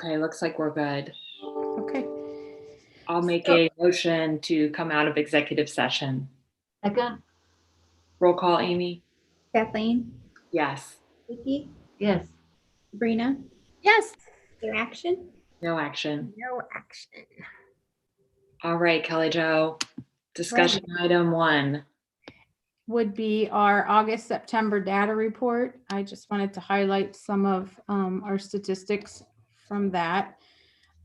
Okay, looks like we're good. Okay. I'll make So- a motion to come out of executive session. Second? Roll call, Amy? Kathleen, Yes. Vicky, Yes. Sabrina, Yes. their action? No action. No action. All right, Kelly Jo. Discussion item 1. Would be our August, September data report. I just wanted to highlight some of our statistics from that.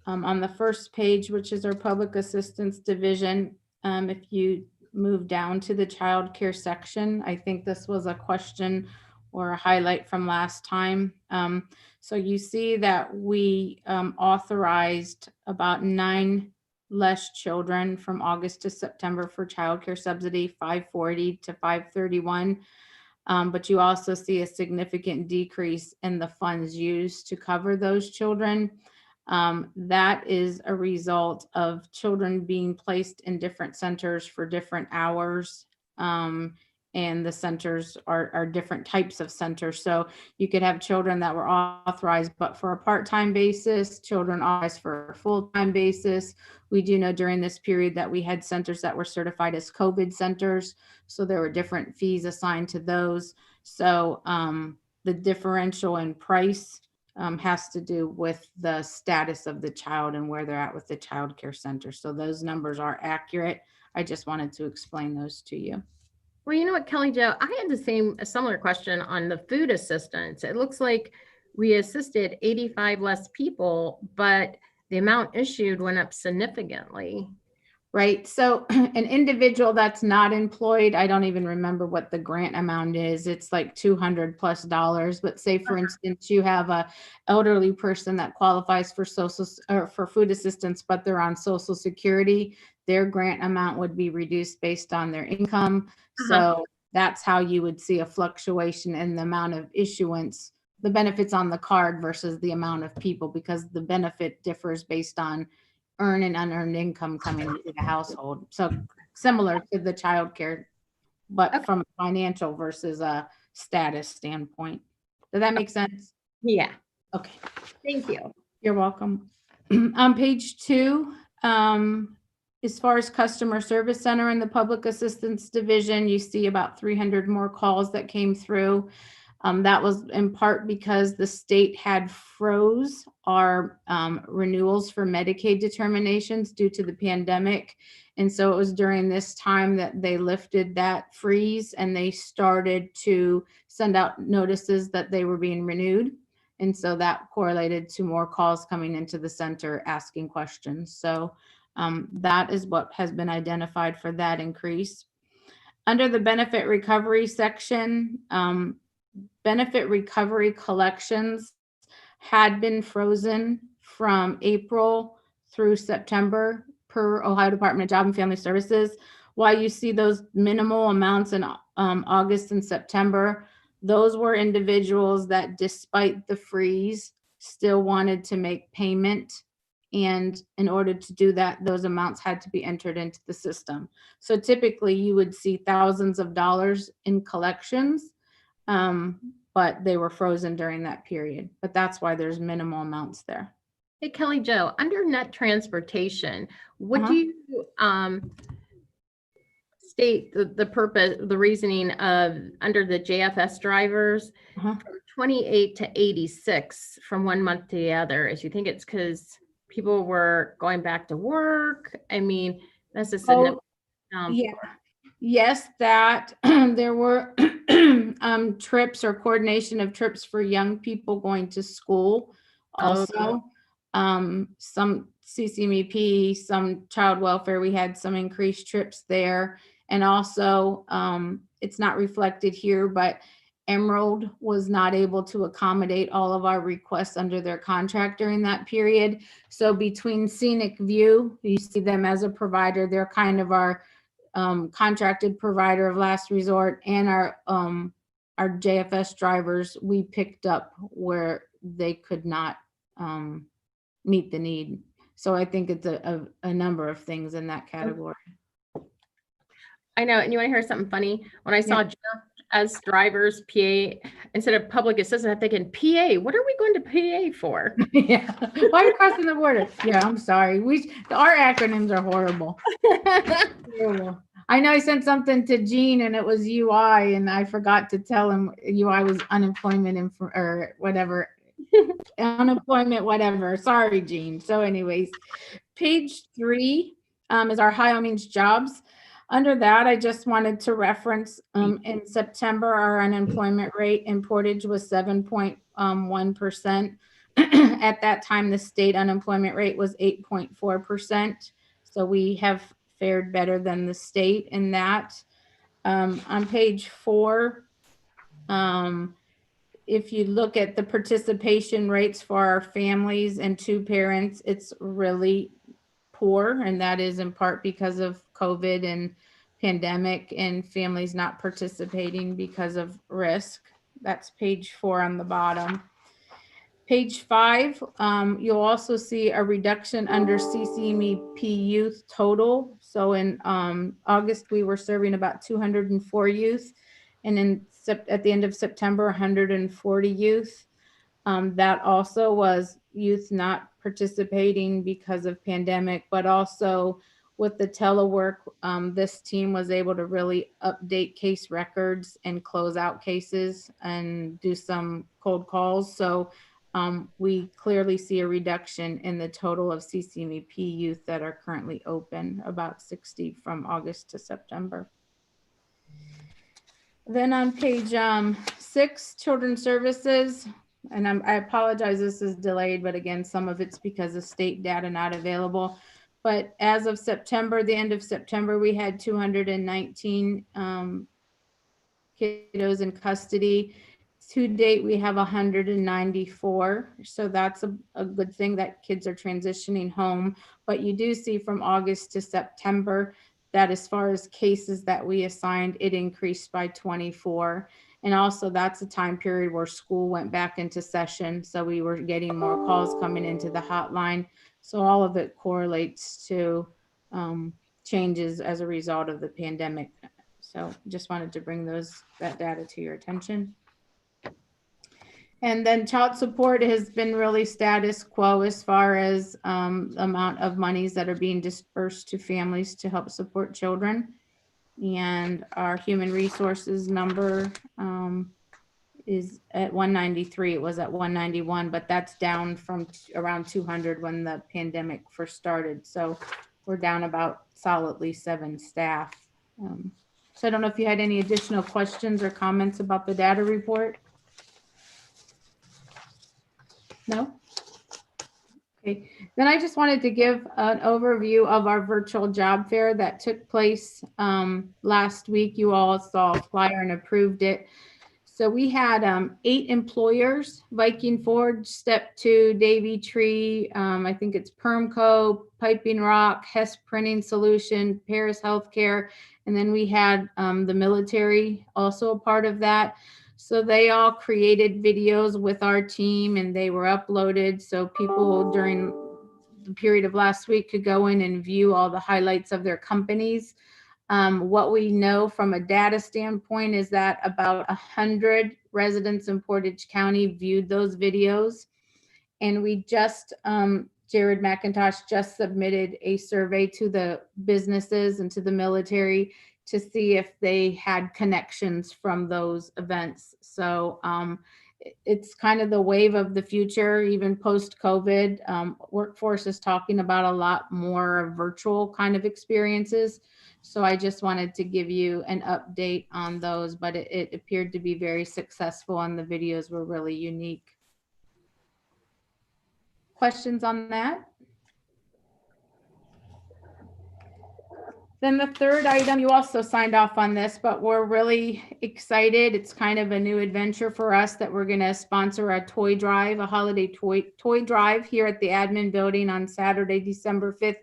On the first page, which is our public assistance division, if you move down to the child care section, I think this was a question or a highlight from last time. So you see that we authorized about 9 less children from August to September for childcare subsidy, 540 to 531. But you also see a significant decrease in the funds used to cover those children. That is a result of children being placed in different centers for different hours. And the centers are different types of centers. So you could have children that were authorized, but for a part-time basis, children authorized for a full-time basis. We do know during this period that we had centers that were certified as COVID centers. So there were different fees assigned to those. So the differential in price has to do with the status of the child and where they're at with the child care center. So those numbers are accurate. I just wanted to explain those to you. Well, you know what, Kelly Jo, I had a similar question on the food assistance. It looks like we assisted 85 less people, but the amount issued went up significantly. Right. So an individual that's not employed, I don't even remember what the grant amount is. It's like $200+. But say, for instance, you have a elderly person that qualifies for for food assistance, but they're on Social Security. Their grant amount would be reduced based on their income. So that's how you would see a fluctuation in the amount of issuance, the benefits on the card versus the amount of people, because the benefit differs based on earned and unearned income coming into the household. So similar to the child care, but from a financial versus a status standpoint. Does that make sense? Yeah. Okay. Thank you. You're welcome. On page 2, as far as customer service center in the public assistance division, you see about 300 more calls that came through. That was in part because the state had froze our renewals for Medicaid determinations due to the pandemic. And so it was during this time that they lifted that freeze and they started to send out notices that they were being renewed. And so that correlated to more calls coming into the center asking questions. So that is what has been identified for that increase. Under the benefit recovery section, benefit recovery collections had been frozen from April through September per Ohio Department of Job and Family Services. While you see those minimal amounts in August and September, those were individuals that, despite the freeze, still wanted to make payment. And in order to do that, those amounts had to be entered into the system. So typically you would see thousands of dollars in collections, but they were frozen during that period. But that's why there's minimal amounts there. Hey, Kelly Jo, under net transportation, would you state the purpose, the reasoning of under the JFS drivers from 28 to 86 from one month to the other? As you think it's because people were going back to work? I mean, that's a significant. Yeah. Yes, that there were trips or coordination of trips for young people going to school. Also, some CCMEP, some child welfare, we had some increased trips there. And also, it's not reflected here, but Emerald was not able to accommodate all of our requests under their contract during that period. So between Scenic View, you see them as a provider, they're kind of our contracted provider of last resort, and our JFS drivers, we picked up where they could not meet the need. So I think it's a number of things in that category. I know. And you want to hear something funny? When I saw Jeff as drivers, PA, instead of public assistant, I'm thinking PA, what are we going to PA for? Yeah. Why are you crossing the border? Yeah, I'm sorry. Our acronyms are horrible. Horrible. I know I sent something to Gene and it was UI and I forgot to tell him UI was unemployment or whatever. Unemployment, whatever. Sorry, Gene. So anyways, page 3 is our Ohio Means Jobs. Under that, I just wanted to reference in September, our unemployment rate in Portage was 7.1%. At that time, the state unemployment rate was 8.4%. So we have fared better than the state in that. On page 4, if you look at the participation rates for our families and 2 parents, it's really poor. And that is in part because of COVID and pandemic and families not participating because of risk. That's page 4 on the bottom. Page 5, you'll also see a reduction under CCMEP youth total. So in August, we were serving about 204 youth. And at the end of September, 140 youth. That also was youth not participating because of pandemic, but also with the telework, this team was able to really update case records and close out cases and do some cold calls. So we clearly see a reduction in the total of CCMEP youth that are currently open, about 60 from August to September. Then on page 6, Children's Services, and I apologize, this is delayed, but again, some of it's because of state data not available. But as of September, the end of September, we had 219 kiddos in custody. To date, we have 194. So that's a good thing that kids are transitioning home. But you do see from August to September that as far as cases that we assigned, it increased by 24. And also that's a time period where school went back into session. So we were getting more calls coming into the hotline. So all of it correlates to changes as a result of the pandemic. So just wanted to bring that data to your attention. And then child support has been really status quo as far as amount of monies that are being dispersed to families to help support children. And our human resources number is at 193. It was at 191, but that's down from around 200 when the pandemic first started. So we're down about solidly 7 staff. So I don't know if you had any additional questions or comments about the data report. No? Okay, then I just wanted to give an overview of our virtual job fair that took place last week. You all saw a flyer and approved it. So we had 8 employers: Viking Forge, Step 2, Davy Tree, I think it's Permco, Piping Rock, Hess Printing Solution, Paris Healthcare, and then we had the military also a part of that. So they all created videos with our team and they were uploaded. So people during the period of last week could go in and view all the highlights of their companies. What we know from a data standpoint is that about 100 residents in Portage County viewed those videos. And we just, Jared McIntosh just submitted a survey to the businesses and to the military to see if they had connections from those events. So it's kind of the wave of the future, even post-COVID. Workforce is talking about a lot more virtual kind of experiences. So I just wanted to give you an update on those, but it appeared to be very successful and the videos were really unique. Questions on that? Then the third item, you also signed off on this, but we're really excited. It's kind of a new adventure for us that we're going to sponsor a toy drive, a holiday toy drive here at the admin building on Saturday, December 5th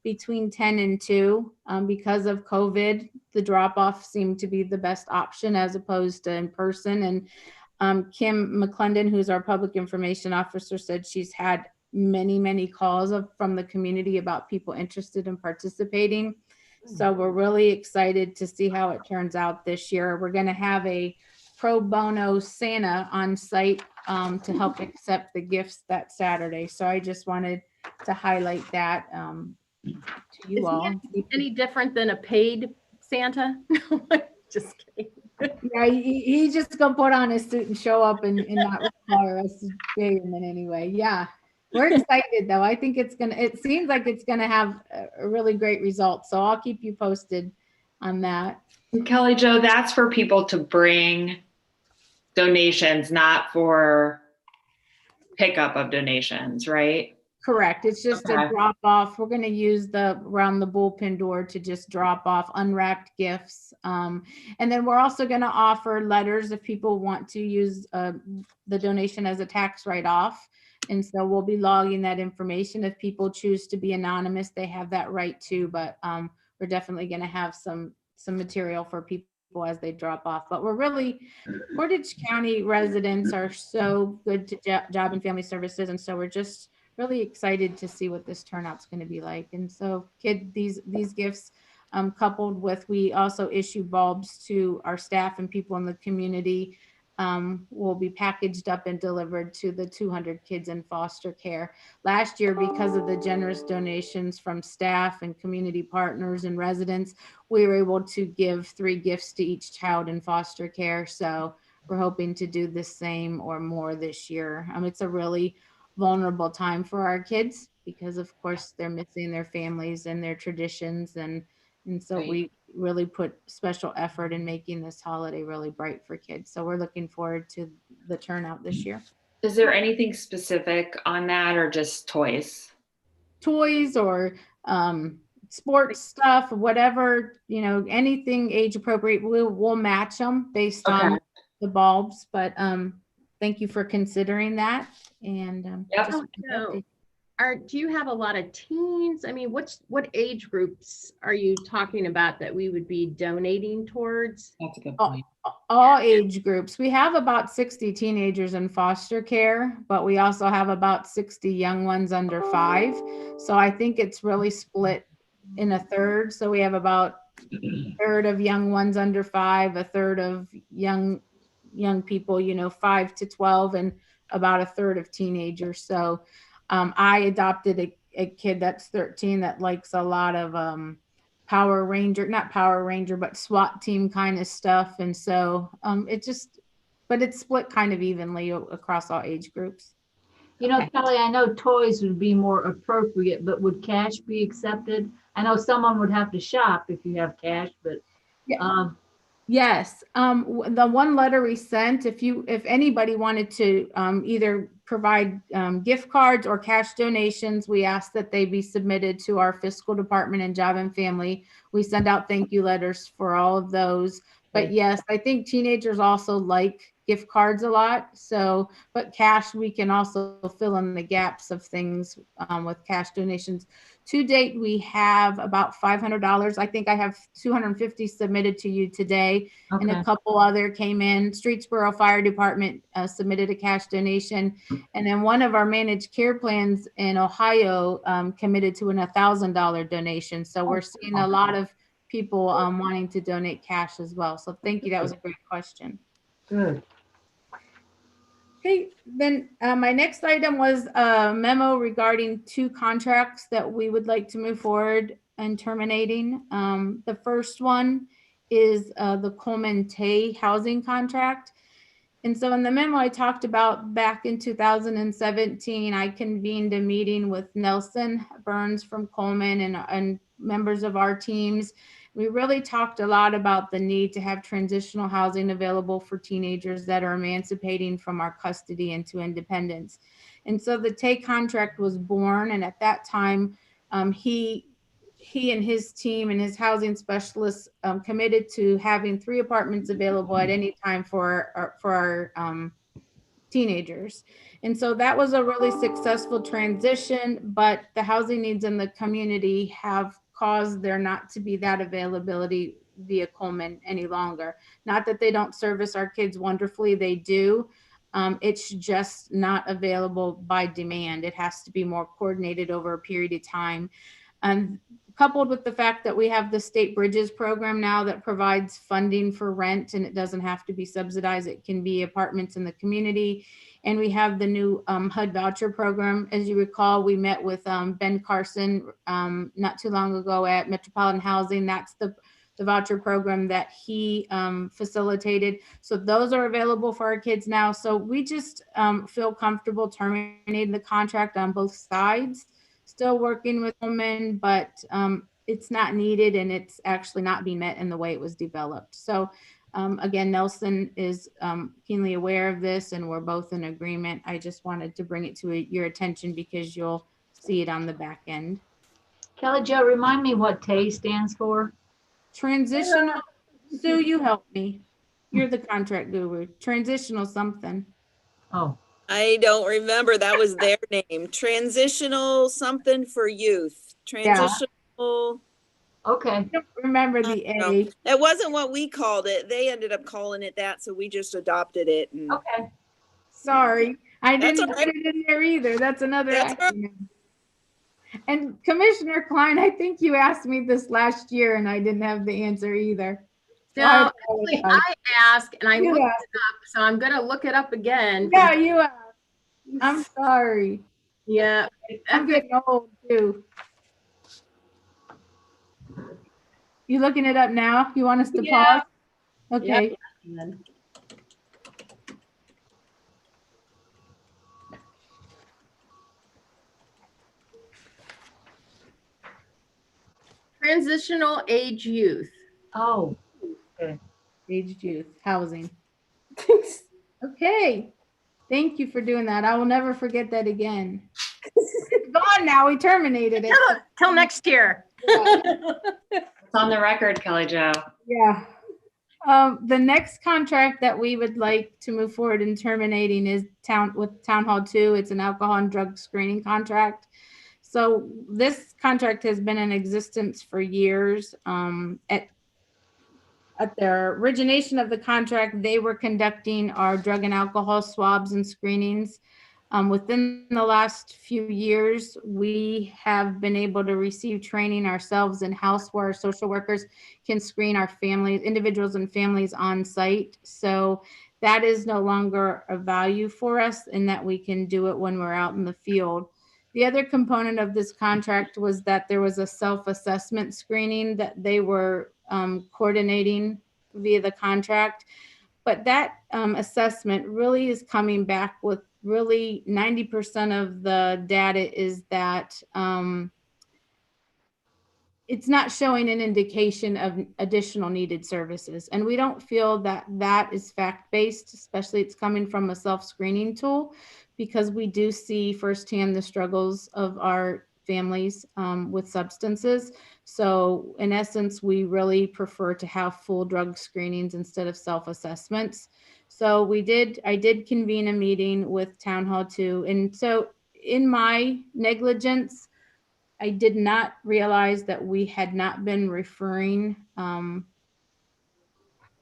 between 10 and 2. Because of COVID, the drop-off seemed to be the best option as opposed to in person. And Kim McClendon, who's our public information officer, said she's had many calls from the community about people interested in participating. So we're really excited to see how it turns out this year. We're going to have a pro bono Santa on site to help accept the gifts that Saturday. So I just wanted to highlight that to you Is all. he any different than a paid Santa? Just kidding. Yeah, he just gonna put on his suit and show up and not require us to pay him in any way. Yeah. We're excited though. I think it seems like it's gonna have a really great result. So I'll keep you posted on that. Kelly Jo, that's for people to bring donations, not for pickup of donations, right? Correct. It's just Okay. a drop off. We're gonna use around the bullpen door to just drop off unwrapped gifts. And then we're also gonna offer letters if people want to use the donation as a tax write-off. And so we'll be logging that information. If people choose to be anonymous, they have that right too. But we're definitely gonna have some material for people as they drop off. But Portage County residents are so good to Job and Family Services. And so we're just really excited to see what this turnout's going to be like. And so these gifts coupled with, we also issue bulbs to our staff and people in the community, will be packaged up and delivered to the 200 kids in foster care. Last year, because of the generous donations from staff and community partners and residents, we were able to give 3 gifts to each child in foster care. So we're hoping to do the same or more this year. It's a really vulnerable time for our kids because of course they're missing their families and their traditions, and so Right. we really put special effort in making this holiday really bright for kids. So we're looking forward to the turnout this year. Is there anything specific on that or just toys? Toys or sports stuff, whatever, anything age appropriate, we'll match them based Okay. on the bulbs. But thank you for considering that. And Yep. just- No. Do you have a lot of teens? I mean, what age groups are you talking about that we would be donating towards? That's a good Oh, point. all age groups. We have about 60 teenagers in foster care, but we also have about 60 young ones under 5. So I think it's really split in a third. So we have about a third of young ones under 5, a third of young people, 5 to 12, and about a third of teenagers. So I adopted a kid that's 13 that likes a lot of not Power Ranger, but SWAT team kind of stuff. And so but it's split kind of evenly across all age groups. Kelly, I know toys would be more appropriate, but would cash be accepted? I know someone would have to shop if you have cash, but Yeah. Yes. The one letter we sent, if anybody wanted to either provide gift cards or cash donations, we asked that they be submitted to our fiscal department and Job and Family. We send out thank you letters for all of those. But yes, I think teenagers also like gift cards a lot. So, but cash, we can also fill in the gaps of things with cash donations. To date, we have about $500. I think I have 250 submitted to you today, and a couple other came in. Streetsboro Fire Department submitted a cash donation, and then one of our managed care plans in Ohio committed to an $1,000 donation. So we're seeing a lot of people wanting to donate cash as well. So thank you. That was a great question. Good. Okay, then my next item was a memo regarding 2 contracts that we would like to move forward and terminating. The first one is the Coleman Tay housing contract. And so in the memo I talked about back in 2017, I convened a meeting with Nelson Burns from Coleman and members of our teams. We really talked a lot about the need to have transitional housing available for teenagers that are emancipating from our custody into independence. And so the Tay contract was born. And at that time, he and his team and his housing specialists committed to having 3 apartments available at any time for our teenagers. And so that was a really successful transition, but the housing needs in the community have caused there not to be that availability via Coleman any longer. Not that they don't service our kids wonderfully, they do. It's just not available by demand. It has to be more coordinated over a period of time. And coupled with the fact that we have the state bridges program now that provides funding for rent, and it doesn't have to be subsidized. It can be apartments in the community. And we have the new HUD voucher program. As you recall, we met with Ben Carson not too long ago at Metropolitan Housing. That's the voucher program that he facilitated. So those are available for our kids now. So we just feel comfortable terminating the contract on both sides. Still working with women, but it's not needed, and it's actually not being met in the way it was developed. So again, Nelson is keenly aware of this, and we're both in agreement. I just wanted to bring it to your attention because you'll see it on the back end. Kelly Jo, remind me what TAY stands for? Transitional, Sue, you help me. You're the contract guru. Transitional something. Oh, I don't remember. That was their name. Transitional something for youth. Transitional. okay. I don't remember the I don't A. know. That wasn't what we called it. They ended up calling it that, so we just adopted it. And Okay. Sorry, I That's didn't all put right. it in there either. That's another That's all right. acronym. And Commissioner Klein, I think you asked me this last year and I didn't have the answer either. So No, I actually, apologize. I asked and I You looked asked. it up, so I'm gonna look it up again. Yeah, you asked. I'm sorry. Yeah. I'm getting old too. You looking it up now? You want us to Yeah. pause? Okay. Yeah. Transitional age youth. Oh, Aged youth housing. Okay. Thank you for doing that. I will never forget that again. It's gone now. We terminated it. Till next year. It's on the record, Kelly Jo. Yeah. The next contract that we would like to move forward in terminating is with Town Hall 2. It's an alcohol and drug screening contract. So this contract has been in existence for years. At their origination of the contract, they were conducting our drug and alcohol swabs and screenings. Within the last few years, we have been able to receive training ourselves in-house where our social workers can screen our families, individuals and families on site. So that is no longer a value for us in that we can do it when we're out in the field. The other component of this contract was that there was a self-assessment screening that they were coordinating via the contract. But that assessment really is coming back with really 90% of the data is that it's not showing an indication of additional needed services. And we don't feel that that is fact-based, especially it's coming from a self-screening tool, because we do see firsthand the struggles of our families with substances. So in essence, we really prefer to have full drug screenings instead of self-assessments. So I did convene a meeting with Town Hall 2. And so in my negligence, I did not realize that we had not been referring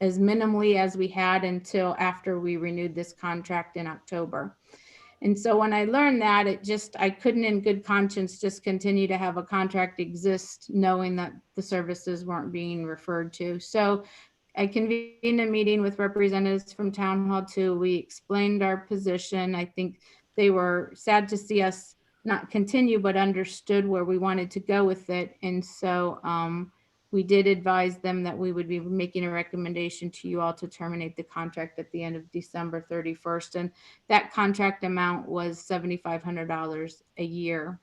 as minimally as we had until after we renewed this contract in October. And so when I learned that, I couldn't in good conscience just continue to have a contract exist knowing that the services weren't being referred to. So I convened a meeting with representatives from Town Hall 2. We explained our position. I think they were sad to see us not continue, but understood where we wanted to go with it. And so we did advise them that we would be making a recommendation to you all to terminate the contract at the end of December 31st. And that contract amount was $7,500 a year.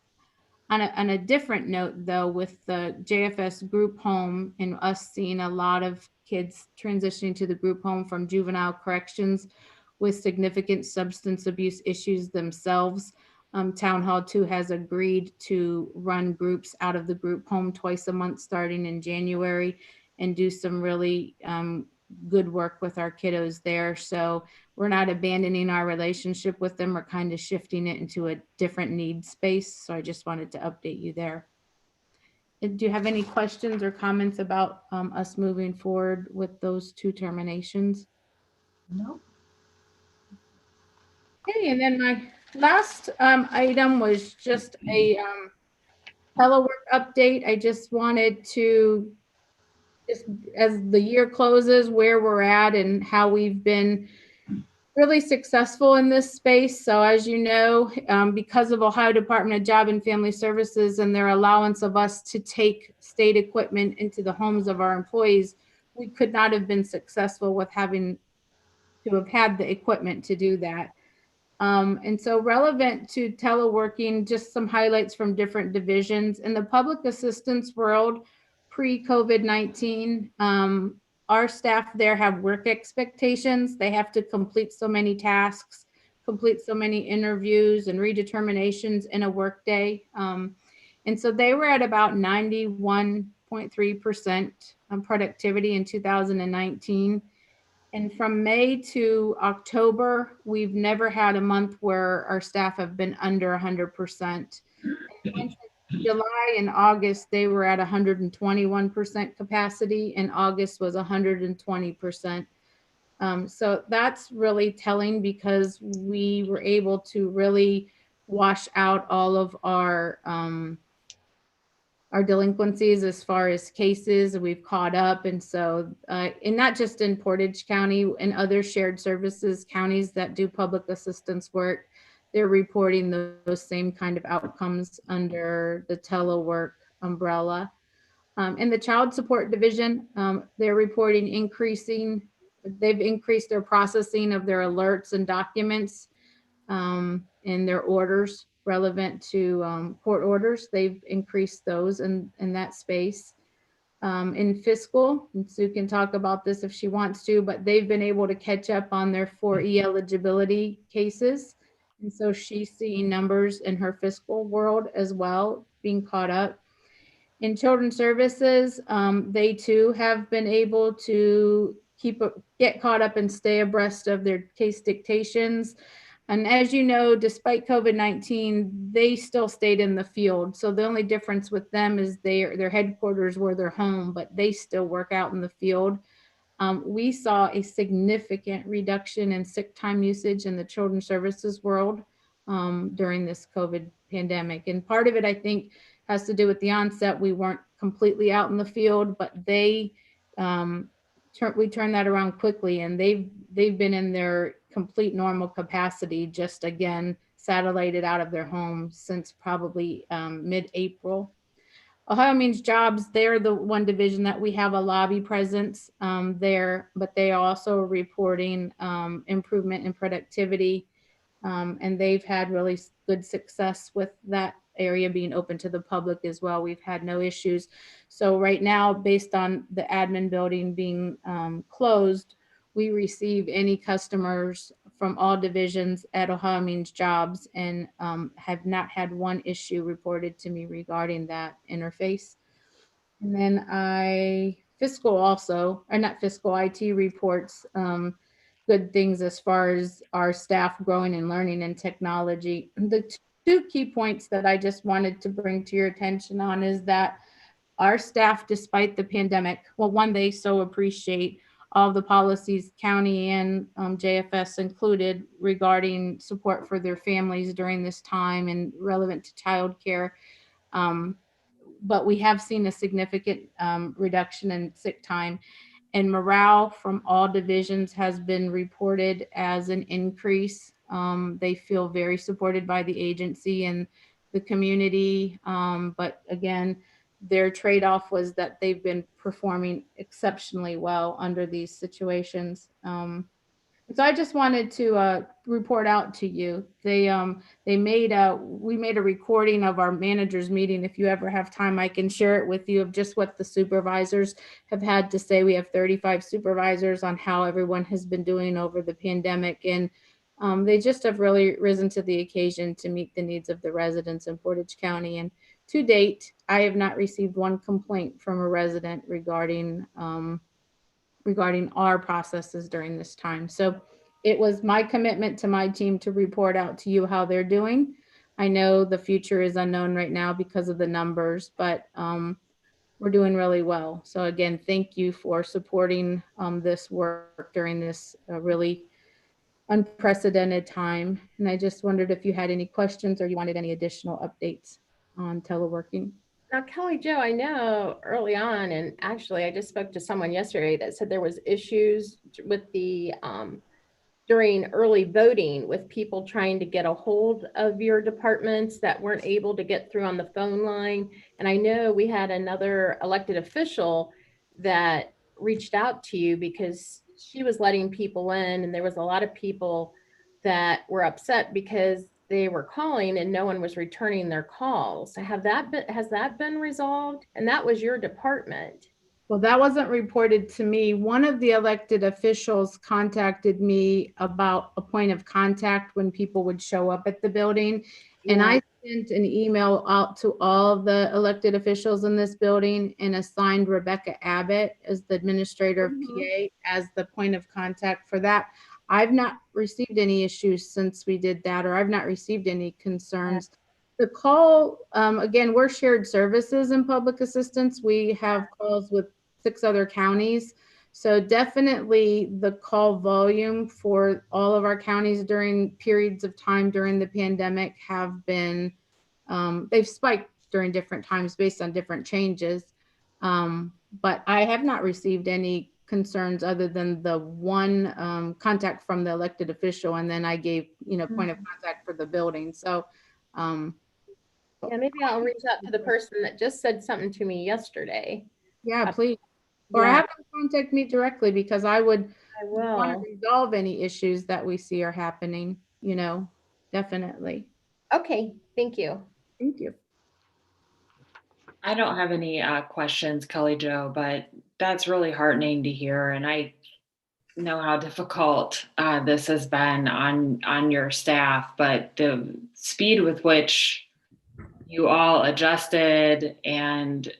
On a different note, though, with the JFS group home and us seeing a lot of kids transitioning to the group home from juvenile corrections with significant substance abuse issues themselves, Town Hall 2 has agreed to run groups out of the group home twice a month starting in January and do some really good work with our kiddos there. So we're not abandoning our relationship with them. We're kind of shifting it into a different need space. So I just wanted to update you there. Do you have any questions or comments about us moving forward with those two terminations? no. Okay, and then my last item was just a telework update, I just wanted to, just as the year closes, where we're at and how we've been really successful in this space. So as you know, because of Ohio Department of Job and Family Services and their allowance of us to take state equipment into the homes of our employees, we could not have been successful with having to have had the equipment to do that. And so relevant to teleworking, just some highlights from different divisions. In the public assistance world, pre-COVID-19, our staff there have work expectations. They have to complete so many tasks, complete so many interviews and redeterminations in a workday. And so they were at about 91.3% productivity in 2019. And from May to October, we've never had a month where our staff have been under 100%. And July and August, they were at 121% capacity, and August was 120%. So that's really telling because we were able to really wash out all of our delinquencies as far as cases. We've caught up. And so, and not just in Portage County and other shared services counties that do public assistance work, they're reporting those same kind of outcomes under the telework umbrella. In the child support division, they're reporting they've increased their processing of their alerts and documents and their orders relevant to court orders. They've increased those in that space. In fiscal, and Sue can talk about this if she wants to, but they've been able to catch up on their 4E eligibility cases. And so she's seeing numbers in her fiscal world as well, being caught up. In children's services, they too have been able to get caught up and stay abreast of their case dictations. And as you know, despite COVID-19, they still stayed in the field. So the only difference with them is their headquarters were their home, but they still work out in the field. We saw a significant reduction in sick time usage in the children's services world during this COVID pandemic. And part of it, I think, has to do with the onset. We weren't completely out in the field, but we turned that around quickly, and they've been in their complete normal capacity, just again satellited out of their homes since probably mid-April. Ohio Means Jobs, they're the one division that we have a lobby presence there, but they are also reporting improvement in productivity, and they've had really good success with that area being open to the public as well. We've had no issues. So right now, based on the admin building being closed, we receive any customers from all divisions at Ohio Means Jobs and have not had one issue reported to me regarding that interface. And then fiscal also, or not fiscal, IT reports good things as far as our staff growing and learning and technology. The two key points that I just wanted to bring to your attention on is that our staff, despite the pandemic, well, one, they so appreciate all the policies, county and JFS included, regarding support for their families during this time and relevant to childcare. But we have seen a significant reduction in sick time, and morale from all divisions has been reported as an increase. They feel very supported by the agency and the community. But again, their trade-off was that they've been performing exceptionally well under these situations. So I just wanted to report out to you. We made a recording of our managers meeting. If you ever have time, I can share it with you, of just what the supervisors have had to say. We have 35 supervisors on how everyone has been doing over the pandemic, and they just have really risen to the occasion to meet the needs of the residents in Portage County. And to date, I have not received one complaint from a resident regarding our processes during this time. So it was my commitment to my team to report out to you how they're doing. I know the future is unknown right now because of the numbers, but we're doing really well. So again, thank you for supporting this work during this really unprecedented time. And I just wondered if you had any questions or you wanted any additional updates on teleworking. Now, Kelly Jo, I know early on, and actually I just spoke to someone yesterday that said there was issues with the, during early voting with people trying to get a hold of your departments that weren't able to get through on the phone line. And I know we had another elected official that reached out to you because she was letting people in, and there was a lot of people that were upset because they were calling and no one was returning their calls. Has that been resolved? And that was your department. Well, that wasn't reported to me. One of the elected officials contacted me about a point of contact when people would show up at the building. And I sent an email out to all of the elected officials in this building and assigned Rebecca Abbott as the administrator of PA as the point of contact for that. I've not received any issues since we did that, or I've not received any concerns. The call, again, we're shared services in public assistance. We have calls with 6 other counties. So definitely the call volume for all of our counties during periods of time during the pandemic have been, they've spiked during different times based on different changes. But I have not received any concerns other than the one contact from the elected official. And then I gave, point of contact for the building. So, Yeah, maybe I'll reach out to the person that just said something to me yesterday. yeah, please. Or Yeah. have them contact me directly because I would I want will. to resolve any issues that we see are happening, definitely. Okay, thank you. Thank you. I don't have any questions, Kelly Jo, but that's really heartening to hear. And I know how difficult this has been on your staff, but the speed with which you all adjusted and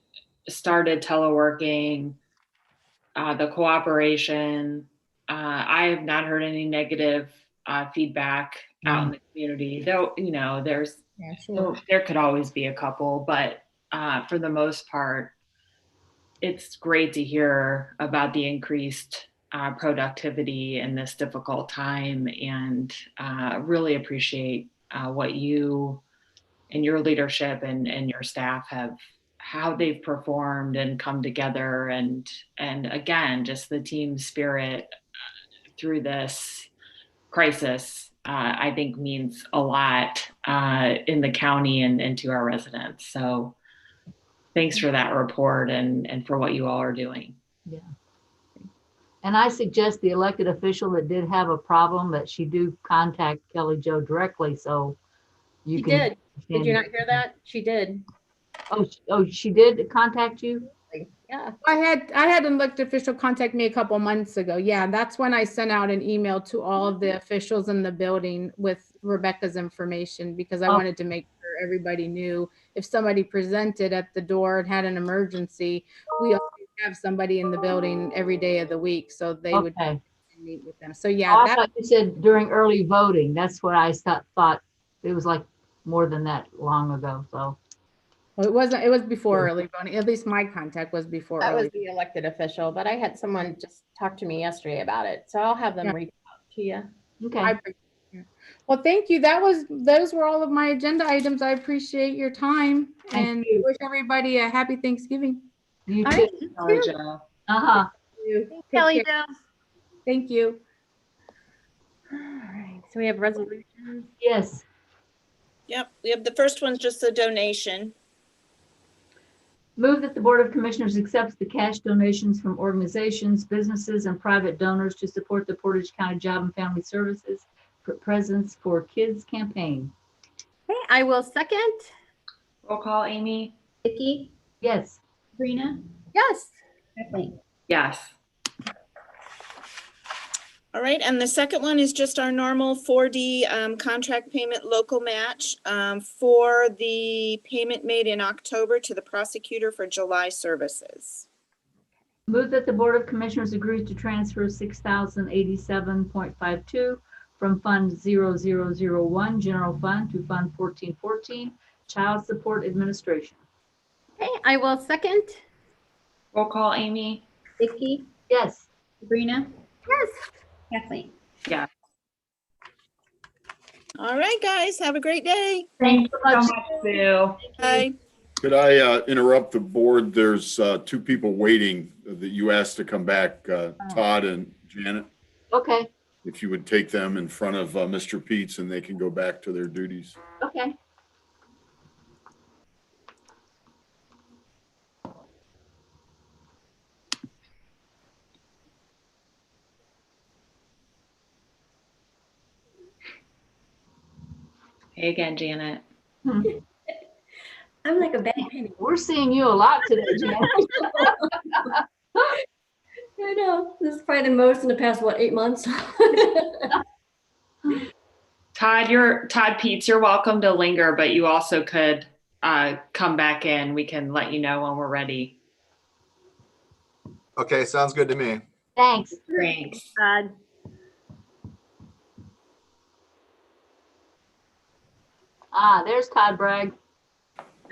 started teleworking, the cooperation, I have not heard any negative feedback out in the community, though, there could always be a couple, but for the most part, it's great to hear about the increased productivity in this difficult time, and really appreciate what you and your leadership and your staff how they've performed and come together, and again, just the team spirit through this crisis, I think means a lot in the county and to our residents. So thanks for that report and for what you all are doing. Yeah. And I suggest the elected official that did have a problem that she do contact Kelly Jo directly, so you She can. did. Did you not hear that? She did. Oh, she did contact you? Yeah. I had an elected official contact me a couple months ago. Yeah, that's when I sent out an email to all of the officials in the building with Rebecca's information, because I wanted to make sure everybody knew if somebody presented at the door and had an emergency, we always have somebody in the building every day of the week, so they would meet with them. So yeah, I thought you said during early voting. That's what I thought. It was like more than that long ago, so. Well, it was before early voting. At least my contact was before That early. was the elected official, but I had someone just talk to me yesterday about it. So I'll have them reach out to you. Okay. Well, thank you. Those were all of my agenda items. I appreciate your time and wish everybody a happy Thanksgiving. You All too. right, Kelly Jo. Uh-huh. Kelly, thank you. All right. So we have resolutions. Yes. Yep, we have the first one's just a donation. Move that the Board of Commissioners accepts the cash donations from organizations, businesses, and private donors to support the Portage County Job and Family Services Presents for Kids campaign. Okay, I will second. Roll call, Amy? Vicky, Yes. Sabrina, Yes. Kathleen. Yes. All right, and the second one is just our normal 4D contract payment local match for the payment made in October to the prosecutor for July services. Move that the Board of Commissioners agrees to transfer 6,087.52 from Fund 0001 General Fund to Fund 1414 Child Support Administration. Okay, I will second. Roll call, Amy? Vicky, Yes. Sabrina, Yes. Kathleen. Yeah. All right, guys, have a great day. Thanks so much. Sue. Bye. Could I interrupt the board? There's two people waiting that you asked to come back, Todd and Janet. Okay, If you would take them in front of Mr. Peets and they can go back to their duties. okay. Hey again, Janet. I'm like a bad penny. We're seeing you a lot today, Janet. I know. This is probably the most in the past, what, 8 months? Todd Peets, you're welcome to linger, but you also could come back in. We can let you know when we're ready. Okay, sounds good to me. Thanks. Thanks. There's Todd Bragg.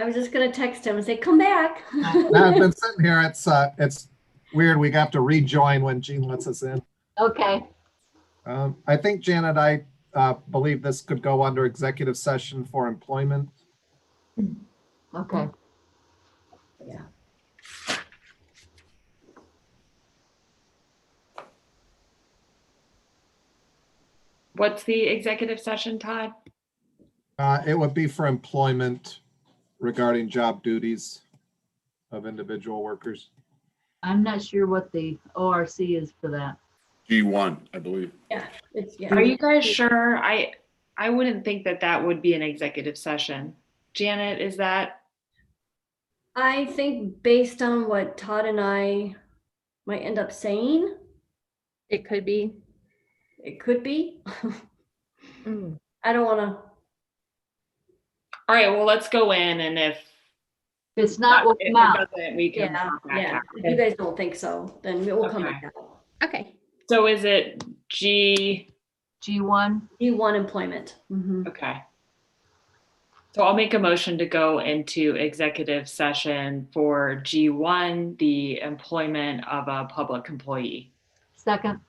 I was just gonna text him and say, come back. I've been sitting here. It's weird. We have to rejoin when Jean lets us in. Okay, I think, Janet, I believe this could go under executive session for employment. okay. Yeah. What's the executive session, Todd? It would be for employment regarding job duties of individual workers. I'm not sure what the ORC is for that. G1, I believe. Are you guys sure? I wouldn't think that would be an executive session. Janet, is that? I think based on what Todd and I might end up saying, It could be. it could be. I don't wanna, All right, well, let's go in, and if If it's not, we'll if come out. it doesn't, we can. yeah, come back yeah. out. If you guys don't think so, then we'll come back out. Okay. So is it G? G1, D1 employment. Mhm. Okay. So I'll make a motion to go into executive session for G1, the employment of a public employee. second,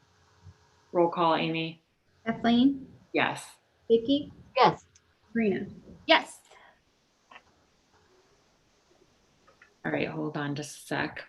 Roll call, Amy? Kathleen, Yes. Vicky, yes. Sabrina. Yes. All right, hold on just a sec.